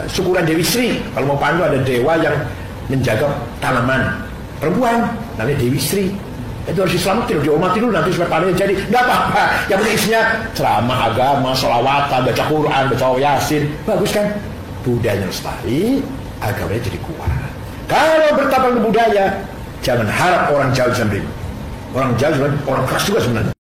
syukuran Dewi Sri. Kalau mau pandu ada dewa yang menjaga tanaman perempuan, namanya Dewi Sri. Itu harus diselamatin, dihormati dulu, nanti supaya panen jadi. Nggak apa-apa, yang penting isinya ceramah agama, sholawatan, baca Quran, baca Yasin. Bagus kan? Budayanya lestari, agamanya jadi kuat. Kalau bertapang ke budaya, jangan harap orang jauh sambil. Orang jauh sebenarnya orang keras juga sebenarnya.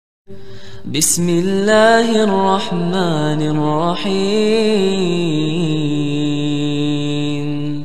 Bismillahirrahmanirrahim.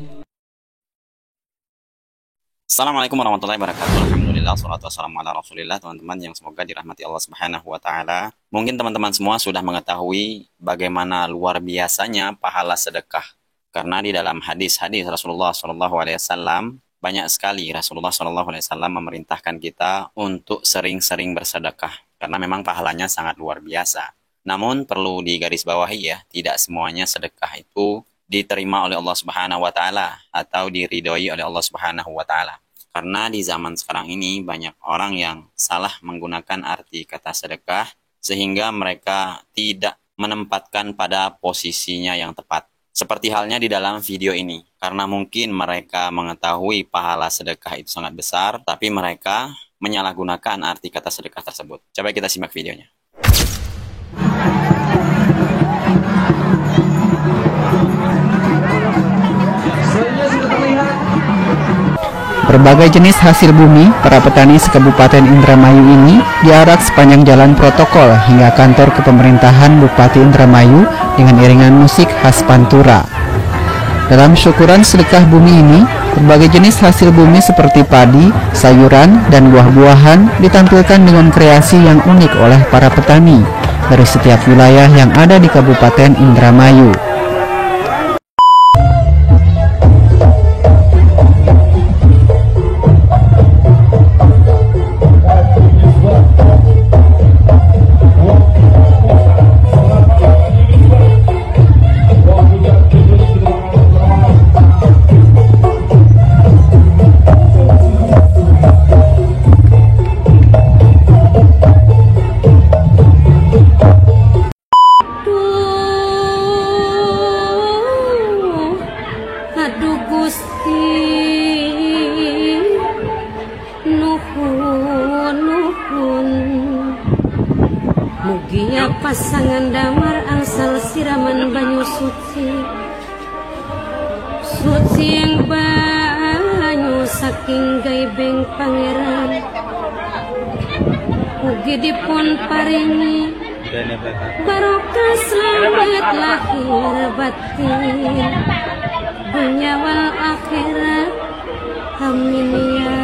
Assalamualaikum warahmatullahi wabarakatuh. Alhamdulillah, salatu wassalamu ala rasulillah. Teman-teman yang semoga dirahmati Allah subhanahu wa ta'ala. Mungkin teman-teman semua sudah mengetahui bagaimana luar biasanya pahala sedekah. Karena di dalam hadis-hadis Rasulullah SAW, banyak sekali Rasulullah SAW memerintahkan kita untuk sering-sering bersedekah. Karena memang pahalanya sangat luar biasa. Namun perlu digarisbawahi ya, tidak semuanya sedekah itu diterima oleh Allah Subhanahu wa taala atau diridhoi oleh Allah Subhanahu wa taala. Karena di zaman sekarang ini banyak orang yang salah menggunakan arti kata sedekah sehingga mereka tidak menempatkan pada posisinya yang tepat. Seperti halnya di dalam video ini. Karena mungkin mereka mengetahui pahala sedekah itu sangat besar, tapi mereka menyalahgunakan arti kata sedekah tersebut. Coba kita simak videonya. Berbagai jenis hasil bumi para petani sekabupaten Indramayu ini diarak sepanjang jalan protokol hingga kantor kepemerintahan Bupati Indramayu dengan iringan musik khas Pantura. Dalam syukuran sedekah bumi ini, berbagai jenis hasil bumi seperti padi, sayuran, dan buah-buahan ditampilkan dengan kreasi yang unik oleh para petani dari setiap wilayah yang ada di Kabupaten Indramayu. Aduh Gusti, nuhun mugia pasangan damar angsal siraman banyu suci yang banyu saking gaibeng pangeran. Mugi dipun paringi barokah selamat lahir batin dunia wal akhirat, amin ya.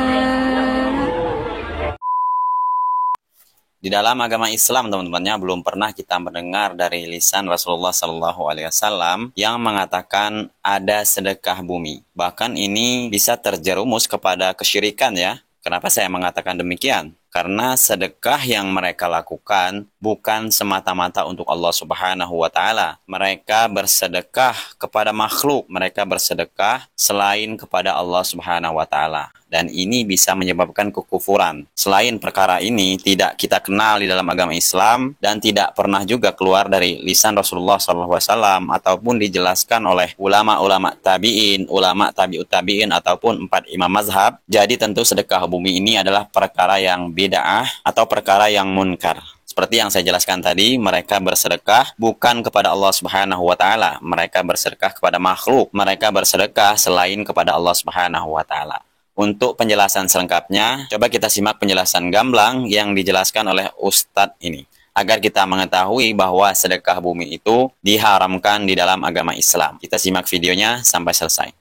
Di dalam agama Islam, teman-temannya, belum pernah kita mendengar dari lisan Rasulullah SAW yang mengatakan ada sedekah bumi. Bahkan ini bisa terjerumus kepada kesyirikan ya. Kenapa saya mengatakan demikian? Karena sedekah yang mereka lakukan bukan semata-mata untuk Allah Subhanahu wa taala. Mereka bersedekah kepada makhluk, mereka bersedekah selain kepada Allah Subhanahu wa taala. Dan ini bisa menyebabkan kekufuran. Selain perkara ini tidak kita kenal di dalam agama Islam dan tidak pernah juga keluar dari lisan Rasulullah SAW ataupun dijelaskan oleh ulama-ulama tabi'in, ulama tabi'ut tabi'in ataupun 4 imam mazhab. Jadi tentu sedekah bumi ini adalah perkara yang bid'ah atau perkara yang munkar. Seperti yang saya jelaskan tadi, mereka bersedekah bukan kepada Allah Subhanahu wa taala, mereka bersedekah kepada makhluk, mereka bersedekah selain kepada Allah Subhanahu wa taala. Untuk penjelasan selengkapnya, coba kita simak penjelasan gamblang yang dijelaskan oleh Ustadz ini, agar kita mengetahui bahwa sedekah bumi itu diharamkan di dalam agama Islam. Kita simak videonya sampai selesai.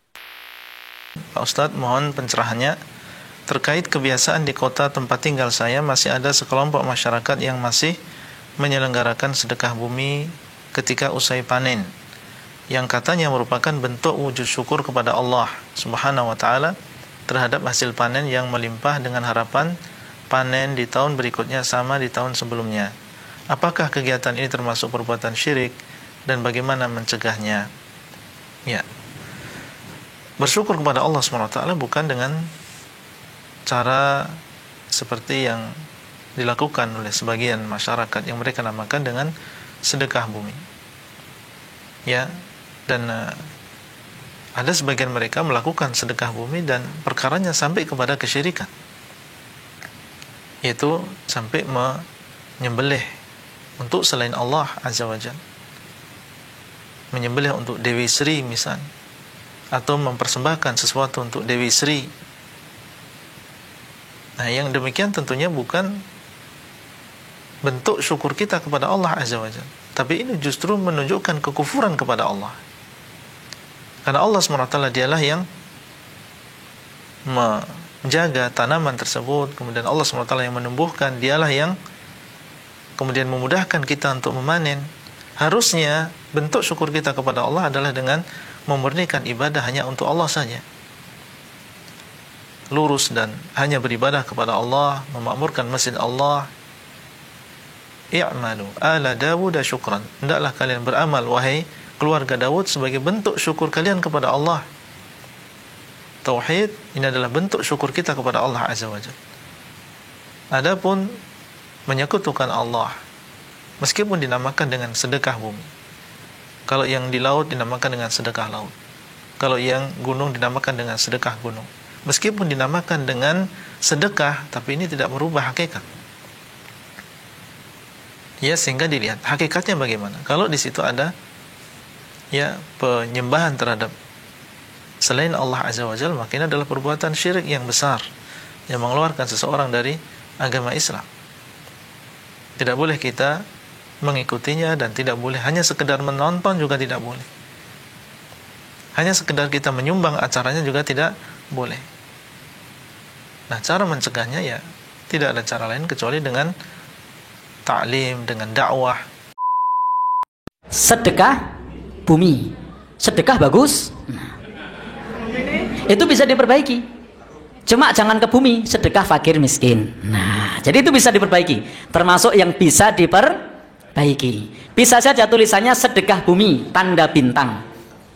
Pak Ustadz, mohon pencerahannya. Terkait kebiasaan di kota tempat tinggal saya, masih ada sekelompok masyarakat yang masih menyelenggarakan sedekah bumi ketika usai panen, yang katanya merupakan bentuk wujud syukur kepada Allah Subhanahu wa ta'ala terhadap hasil panen yang melimpah dengan harapan panen di tahun berikutnya sama di tahun sebelumnya. Apakah kegiatan ini termasuk perbuatan syirik dan bagaimana mencegahnya? Ya, bersyukur kepada Allah Subhanahu wa ta'ala bukan dengan cara seperti yang dilakukan oleh sebagian masyarakat yang mereka namakan dengan sedekah bumi. Ya, dan ada sebagian mereka melakukan sedekah bumi dan perkaranya sampai kepada kesyirikan, yaitu sampai menyembelih untuk selain Allah Azza wa Jalla, menyembelih untuk Dewi Sri misalnya, atau mempersembahkan sesuatu untuk Dewi Sri. Nah, yang demikian tentunya bukan bentuk syukur kita kepada Allah Azza wa Jalla, tapi ini justru menunjukkan kekufuran kepada Allah. Karena Allah SWT dialah yang menjaga tanaman tersebut, kemudian Allah SWT yang menumbuhkan, dialah yang kemudian memudahkan kita untuk memanen. Harusnya bentuk syukur kita kepada Allah adalah dengan memurnikan ibadah hanya untuk Allah saja, lurus dan hanya beribadah kepada Allah, memakmurkan masjid Allah. I'malu ala Dawud syukran, hendaklah kalian beramal wahai keluarga Daud sebagai bentuk syukur kalian kepada Allah. Tauhid ini adalah bentuk syukur kita kepada Allah Azza wa Jalla. Adapun menyekutukan Allah, meskipun dinamakan dengan sedekah bumi, kalau yang di laut dinamakan dengan sedekah laut, kalau yang gunung dinamakan dengan sedekah gunung, meskipun dinamakan dengan sedekah, tapi ini tidak merubah hakikat. Ya, sehingga dilihat hakikatnya bagaimana. Kalau di situ ada penyembahan terhadap selain Allah Azza wa Jalla, maka ini adalah perbuatan syirik yang besar yang mengeluarkan seseorang dari agama Islam. Tidak boleh kita mengikutinya, dan tidak boleh hanya sekedar menonton juga tidak boleh. Hanya sekedar kita menyumbang acaranya juga tidak boleh. Nah, cara mencegahnya ya tidak ada cara lain kecuali dengan ta'lim, dengan dakwah. Sedekah bumi, sedekah bagus, itu bisa diperbaiki. Cuma jangan ke bumi, sedekah fakir miskin. Nah, jadi itu bisa diperbaiki, termasuk yang bisa diperbaiki. Bisa saja tulisannya sedekah bumi tanda bintang.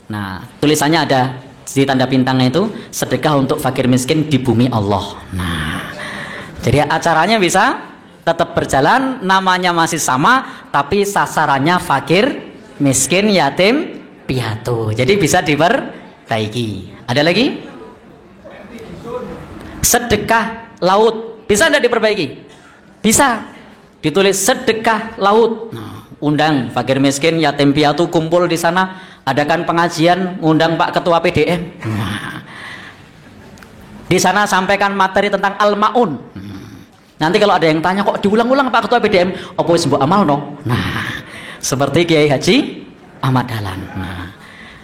Nah, tulisannya ada di tanda bintangnya itu sedekah untuk fakir miskin di bumi Allah. Nah, jadi acaranya bisa tetap berjalan, namanya masih sama, tapi sasarannya fakir miskin, yatim, piatu. Jadi bisa diperbaiki. Ada lagi? Sedekah laut bisa tidak diperbaiki? Bisa. Ditulis sedekah laut. Nah, undang fakir miskin, yatim, piatu kumpul di sana, adakan pengajian, undang Pak Ketua PDM. Nah, di sana sampaikan materi tentang Al-Maun. Nanti kalau ada yang tanya, kok diulang-ulang Pak Ketua PDM, apa wis mbok amal no? Nah, seperti Kiai Haji Ahmad Dahlan. Nah,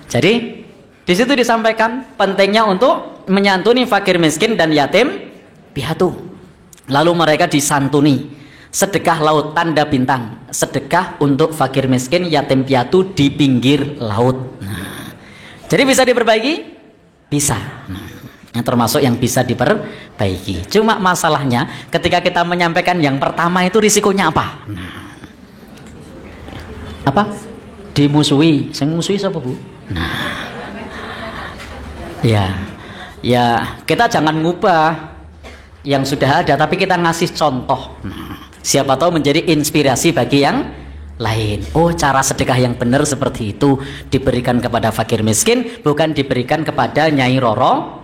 jadi di situ disampaikan pentingnya untuk menyantuni fakir miskin dan yatim piatu. Lalu mereka disantuni. Sedekah laut tanda bintang. Sedekah untuk fakir miskin, yatim piatu di pinggir laut. Nah, jadi bisa diperbaiki? Bisa. Nah, yang termasuk yang bisa diperbaiki. Cuma masalahnya ketika kita menyampaikan yang pertama itu risikonya apa? Nah, apa? Dimusuhi. Sing musuhi siapa, Bu? Nah, ya kita jangan ngubah yang sudah ada, tapi kita ngasih contoh. Nah, siapa tahu menjadi inspirasi bagi yang lain. Oh, cara sedekah yang benar seperti itu, diberikan kepada fakir miskin, bukan diberikan kepada Nyai Roro.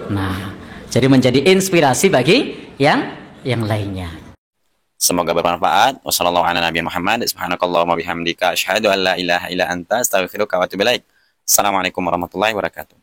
Nah, jadi menjadi inspirasi bagi yang lainnya. Semoga bermanfaat. Wassalamualaikum warahmatullahi wabarakatuh. Assalamualaikum warahmatullahi wabarakatuh.